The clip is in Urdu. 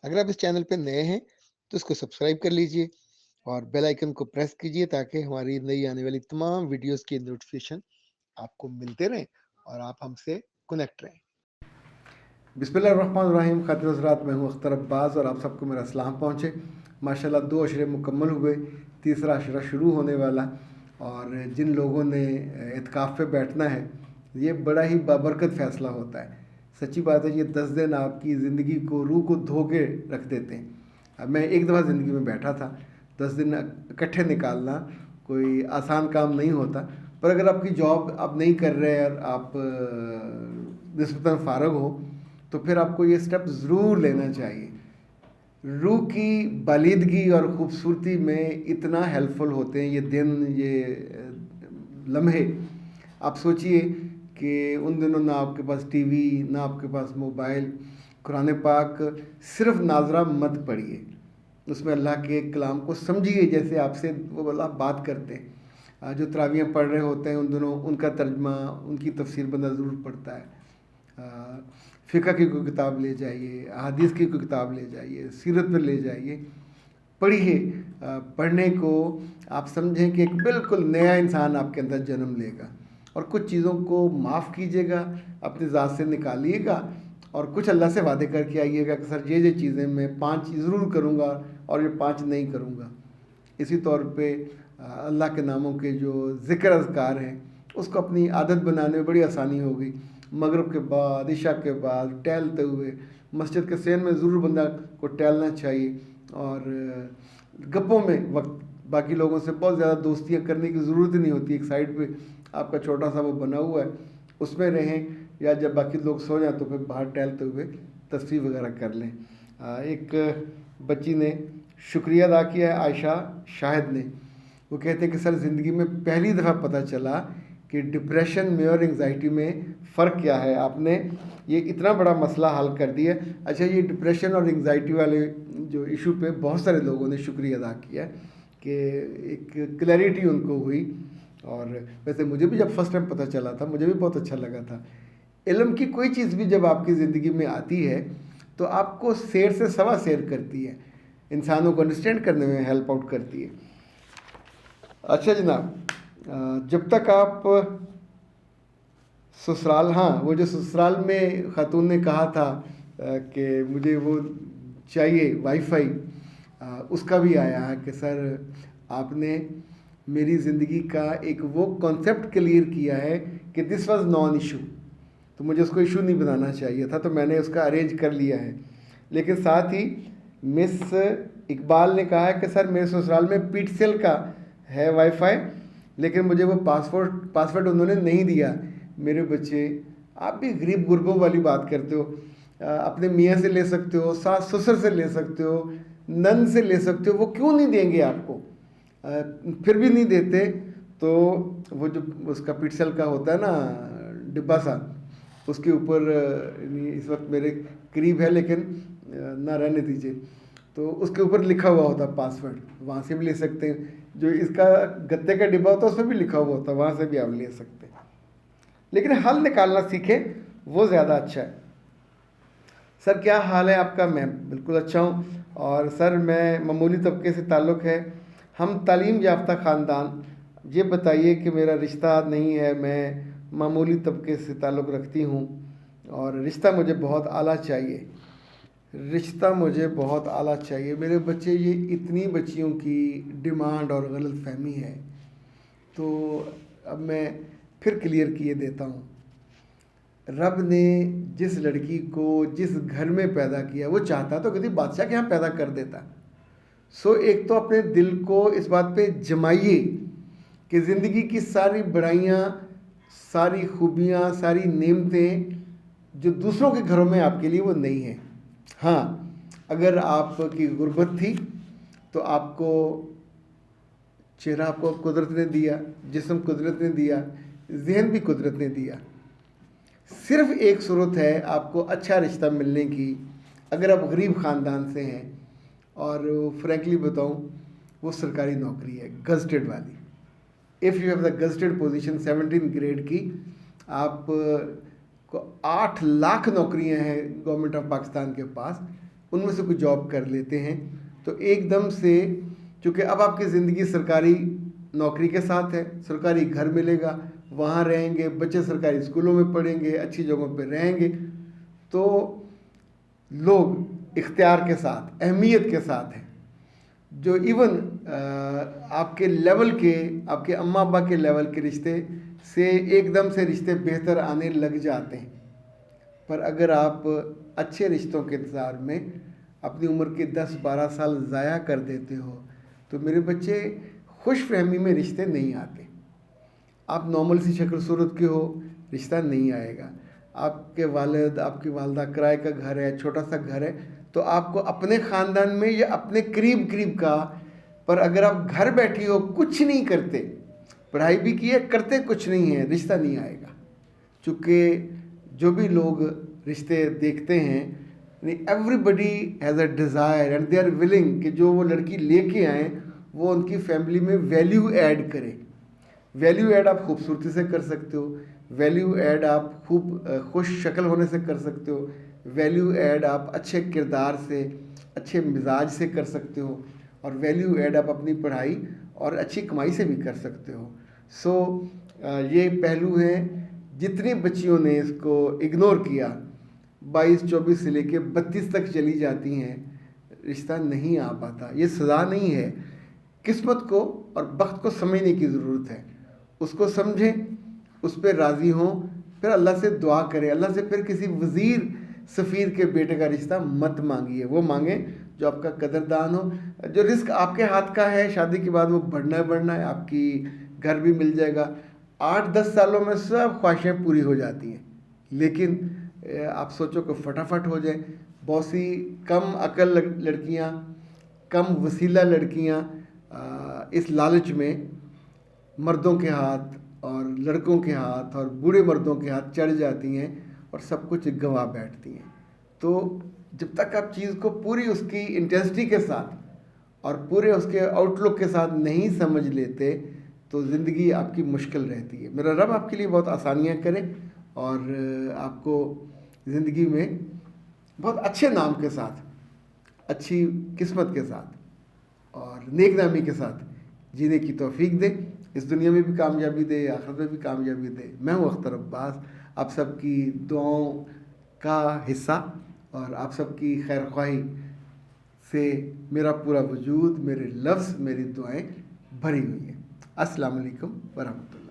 اگر آپ اس چینل پہ نئے ہیں تو اس کو سبسکرائب کر لیجئے اور بیل آئیکن کو پریس کیجئے تاکہ ہماری نئی آنے والی تمام ویڈیوز کی نوٹیفیکیشن آپ کو ملتے رہیں اور آپ ہم سے کنیکٹ رہیں۔ بسم اللہ الرحمن الرحیم۔ خاطر حضرات، میں ہوں اختر عباس اور آپ سب کو میرا سلام پہنچے۔ ماشاءاللہ 2 عشرے مکمل ہوئے، تیسرا عشرہ شروع ہونے والا، اور جن لوگوں نے اعتکاف پہ بیٹھنا ہے یہ بڑا ہی بابرکت فیصلہ ہوتا ہے۔ سچی بات ہے، یہ 10 دن آپ کی زندگی کو، روح کو دھو کے رکھ دیتے ہیں۔ اب میں ایک دفعہ زندگی میں بیٹھا تھا، 10 دن اکٹھے نکالنا کوئی آسان کام نہیں ہوتا، پر اگر آپ کی جاب آپ نہیں کر رہے اور آپ نسبتاً فارغ ہو تو پھر آپ کو یہ سٹیپ ضرور لینا چاہیے۔ روح کی بالیدگی اور خوبصورتی میں اتنا ہیلپ فل ہوتے ہیں یہ دن، یہ لمحے۔ آپ سوچئے کہ ان دنوں نہ آپ کے پاس ٹی وی، نہ آپ کے پاس موبائل، قرآن پاک صرف ناظرہ مت پڑھیے، اس میں اللہ کے کلام کو سمجھیے جیسے آپ سے وہ اللہ بات کرتے ہیں۔ جو تراویحیں پڑھ رہے ہوتے ہیں ان دنوں ان کا ترجمہ، ان کی تفسیر بندہ ضرور پڑھتا ہے۔ فقہ کی کوئی کتاب لے جائیے، احادیث کی کوئی کتاب لے جائیے، سیرت پر لے جائیے، پڑھیے۔ پڑھنے کو آپ سمجھیں کہ ایک بالکل نیا انسان آپ کے اندر جنم لے گا، اور کچھ چیزوں کو معاف کیجیے گا، اپنی ذات سے نکالیے گا، اور کچھ اللہ سے وعدے کر کے آئیے گا کہ سر یہ چیزیں میں 5 ضرور کروں گا اور یہ 5 نہیں کروں گا۔ اسی طور پہ اللہ کے ناموں کے جو ذکر اذکار ہیں اس کو اپنی عادت بنانے میں بڑی آسانی ہوگی۔ مغرب کے بعد، عشاء کے بعد ٹہلتے ہوئے مسجد کے صحن میں ضرور بندہ کو ٹہلنا چاہیے، اور گپوں میں وقت، باقی لوگوں سے بہت زیادہ دوستیاں کرنے کی ضرورت ہی نہیں ہوتی۔ ایک سائڈ پہ آپ کا چھوٹا سا وہ بنا ہوا ہے، اس میں رہیں، یا جب باقی لوگ سو جائیں تو پھر باہر ٹہلتے ہوئے تصویر وغیرہ کر لیں۔ ایک بچی نے شکریہ ادا کیا ہے، عائشہ شاہد نے۔ وہ کہتے ہیں کہ سر زندگی میں پہلی دفعہ پتہ چلا کہ ڈپریشن میں اور انگزائٹی میں فرق کیا ہے، آپ نے یہ اتنا بڑا مسئلہ حل کر دیا۔ اچھا، یہ ڈپریشن اور انگزائٹی والے جو ایشو پہ بہت سارے لوگوں نے شکریہ ادا کیا کہ ایک کلیئرٹی ان کو ہوئی، اور ویسے مجھے بھی جب فرسٹ ٹائم پتہ چلا تھا مجھے بھی بہت اچھا لگا تھا۔ علم کی کوئی چیز بھی جب آپ کی زندگی میں آتی ہے تو آپ کو سیر سے سوا سیر کرتی ہے، انسانوں کو انڈرسٹینڈ کرنے میں ہیلپ آؤٹ کرتی ہے۔ اچھا جناب، جب تک آپ سسرال، ہاں وہ جو سسرال میں خاتون نے کہا تھا کہ مجھے وہ چاہیے وائی فائی، اس کا بھی آیا ہے کہ سر آپ نے میری زندگی کا ایک وہ کانسیپٹ کلیئر کیا ہے کہ دس واز نان ایشو، تو مجھے اس کو ایشو نہیں بنانا چاہیے تھا، تو میں نے اس کا ارینج کر لیا ہے۔ لیکن ساتھ ہی مس اقبال نے کہا ہے کہ سر میرے سسرال میں پیٹ سیل کا ہے وائی فائی، لیکن مجھے وہ پاسورڈ انہوں نے نہیں دیا۔ میرے بچے، آپ بھی غریب غربوں والی بات کرتے ہو، اپنے میاں سے لے سکتے ہو، ساس سسر سے لے سکتے ہو، نن سے لے سکتے ہو، وہ کیوں نہیں دیں گے آپ کو؟ پھر بھی نہیں دیتے تو وہ جو اس کا پیٹسل کا ہوتا ہے نا ڈبہ سا، اس کے اوپر اس وقت میرے قریب ہے لیکن نہ رہنے دیجیے، تو اس کے اوپر لکھا ہوا ہوتا پاسورڈ، وہاں سے بھی لے سکتے ہیں۔ جو اس کا گتے کا ڈبہ ہوتا ہے اس میں بھی لکھا ہوا ہوتا ہے، وہاں سے بھی آپ لے سکتے ہیں، لیکن حل نکالنا سیکھیں، وہ زیادہ اچھا ہے۔ سر کیا حال ہے آپ کا؟ میں بالکل اچھا ہوں، اور سر میں معمولی طبقے سے تعلق ہے، ہم تعلیم یافتہ خاندان، یہ بتائیے کہ میرا رشتہ نہیں ہے، میں معمولی طبقے سے تعلق رکھتی ہوں اور رشتہ مجھے بہت اعلیٰ چاہیے، رشتہ مجھے بہت اعلیٰ چاہیے میرے بچے۔ یہ اتنی بچیوں کی ڈیمانڈ اور غلط فہمی ہے، تو اب میں پھر کلیئر کیے دیتا ہوں۔ رب نے جس لڑکی کو جس گھر میں پیدا کیا، وہ چاہتا تو کسی بادشاہ کے یہاں پیدا کر دیتا۔ سو ایک تو اپنے دل کو اس بات پہ جمائیے کہ زندگی کی ساری بڑائیاں، ساری خوبیاں، ساری نعمتیں جو دوسروں کے گھروں میں آپ کے لیے وہ نہیں ہیں۔ ہاں، اگر آپ کی غربت تھی تو آپ کو چہرہ آپ کو قدرت نے دیا، جسم قدرت نے دیا، ذہن بھی قدرت نے دیا۔ صرف ایک صورت ہے آپ کو اچھا رشتہ ملنے کی، اگر آپ غریب خاندان سے ہیں، اور فرینکلی بتاؤں وہ سرکاری نوکری ہے گزٹڈ والی۔ If you have the gazetted position 17 grade کی، آپ کو 8 لاکھ نوکریاں ہیں گورنمنٹ آف پاکستان کے پاس، ان میں سے کوئی جاب کر لیتے ہیں تو ایک دم سے، چونکہ اب آپ کی زندگی سرکاری نوکری کے ساتھ ہے، سرکاری گھر ملے گا، وہاں رہیں گے، بچے سرکاری اسکولوں میں پڑھیں گے، اچھی جگہوں پہ رہیں گے، تو لوگ اختیار کے ساتھ، اہمیت کے ساتھ ہیں، جو ایون آپ کے لیول کے، آپ کے اماں ابا کے لیول کے رشتے سے ایک دم سے رشتے بہتر آنے لگ جاتے ہیں۔ پر اگر آپ اچھے رشتوں کے انتظار میں اپنی عمر کے 10-12 سال ضائع کر دیتے ہو تو میرے بچے خوش فہمی میں رشتے نہیں آتے۔ آپ نارمل سی شکل صورت کے ہو، رشتہ نہیں آئے گا۔ آپ کے والد، آپ کی والدہ کرائے کا گھر ہے، چھوٹا سا گھر ہے، تو آپ کو اپنے خاندان میں یا اپنے قریب کا، پر اگر آپ گھر بیٹھی ہو کچھ نہیں کرتے، پڑھائی بھی کی ہے کرتے کچھ نہیں ہے، رشتہ نہیں آئے گا۔ چونکہ جو بھی لوگ رشتے دیکھتے ہیں، everybody has a desire and they are willing کہ جو وہ لڑکی لے کے آئیں وہ ان کی فیملی میں ویلیو ایڈ کرے۔ ویلیو ایڈ آپ خوبصورتی سے کر سکتے ہو، ویلیو ایڈ آپ خوب خوش شکل ہونے سے کر سکتے ہو، ویلیو ایڈ آپ اچھے کردار سے، اچھے مزاج سے کر سکتے ہو، اور ویلیو ایڈ آپ اپنی پڑھائی اور اچھی کمائی سے بھی کر سکتے ہو۔ سو یہ پہلو ہیں، جتنی بچیوں نے اس کو اگنور کیا، 22-24 سے لے کے 32 تک چلی جاتی ہیں، رشتہ نہیں آ پاتا۔ یہ سزا نہیں ہے، قسمت کو اور بخت کو سمجھنے کی ضرورت ہے۔ اس کو سمجھیں، اس پہ راضی ہوں، پھر اللہ سے دعا کریں۔ اللہ سے پھر کسی وزیر سفیر کے بیٹے کا رشتہ مت مانگیے، وہ مانگیں جو آپ کا قدردان ہو۔ جو رزق آپ کے ہاتھ کا ہے شادی کے بعد وہ بڑھنا ہے، آپ کی گھر بھی مل جائے گا۔ 8-10 سالوں میں سب خواہشیں پوری ہو جاتی ہیں، لیکن آپ سوچو کہ فٹافٹ ہو جائیں۔ بہت سی کم عقل لڑکیاں، کم وسیلہ لڑکیاں اس لالچ میں مردوں کے ہاتھ اور لڑکوں کے ہاتھ اور بوڑھے مردوں کے ہاتھ چڑھ جاتی ہیں اور سب کچھ گنوا بیٹھتی ہیں۔ تو جب تک آپ چیز کو پوری اس کی انٹینسٹی کے ساتھ اور پورے اس کے آؤٹ لک کے ساتھ نہیں سمجھ لیتے تو زندگی آپ کی مشکل رہتی ہے۔ میرا رب آپ کے لیے بہت آسانیاں کرے اور آپ کو زندگی میں بہت اچھے نام کے ساتھ، اچھی قسمت کے ساتھ اور نیک نامی کے ساتھ جینے کی توفیق دے، اس دنیا میں بھی کامیابی دے، آخرت میں بھی کامیابی دے۔ میں ہوں اختر عباس، آپ سب کی دعاؤں کا حصہ اور آپ سب کی خیر خواہی سے میرا پورا وجود، میرے لفظ، میری دعائیں بھری ہوئی ہیں۔ السلام علیکم ورحمۃ اللہ۔